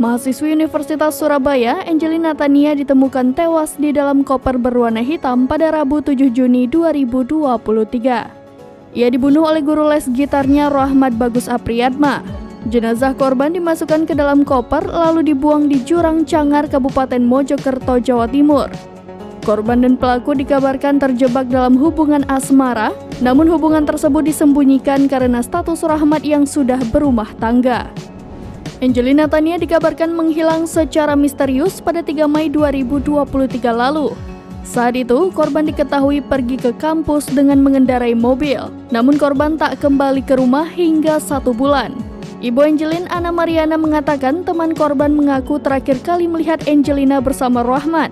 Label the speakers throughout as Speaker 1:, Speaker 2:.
Speaker 1: Mahasiswi Universitas Surabaya, Angelina Tania ditemukan tewas di dalam koper berwarna hitam pada Rabu 7 Juni 2023. Ia dibunuh oleh guru les gitarnya Rahmat Bagus Apriyatma. Jenazah korban dimasukkan ke dalam koper lalu dibuang di Jurang Cangar, Kabupaten Mojokerto, Jawa Timur. Korban dan pelaku dikabarkan terjebak dalam hubungan asmara, namun hubungan tersebut disembunyikan karena status Rahmat yang sudah berumah tangga. Angelina Tania dikabarkan menghilang secara misterius pada 3 Mei 2023 lalu. Saat itu, korban diketahui pergi ke kampus dengan mengendarai mobil, namun korban tak kembali ke rumah hingga 1 bulan. Ibu Angelin, Ana Mariana, mengatakan teman korban mengaku terakhir kali melihat Angelina bersama Rahmat.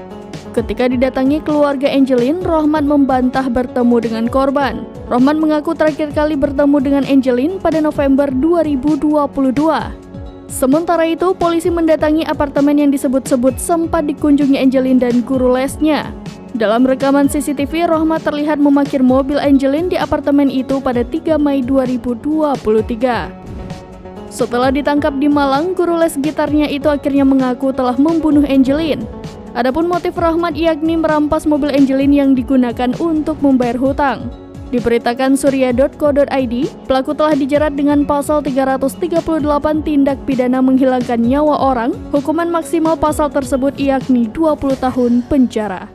Speaker 1: Ketika didatangi keluarga Angelin, Rahmat membantah bertemu dengan korban. Rahmat mengaku terakhir kali bertemu dengan Angelin pada November 2022. Sementara itu, polisi mendatangi apartemen yang disebut-sebut sempat dikunjungi Angelin dan guru lesnya. Dalam rekaman CCTV, Rahmat terlihat memarkir mobil Angelin di apartemen itu pada 3 Mei 2023. Setelah ditangkap di Malang, guru les gitarnya itu akhirnya mengaku telah membunuh Angelin. Adapun motif Rahmat yakni merampas mobil Angelin yang digunakan untuk membayar hutang. Diberitakan surya.co.id, pelaku telah dijerat dengan pasal 338 tindak pidana menghilangkan nyawa orang. Hukuman maksimal pasal tersebut yakni 20 tahun penjara.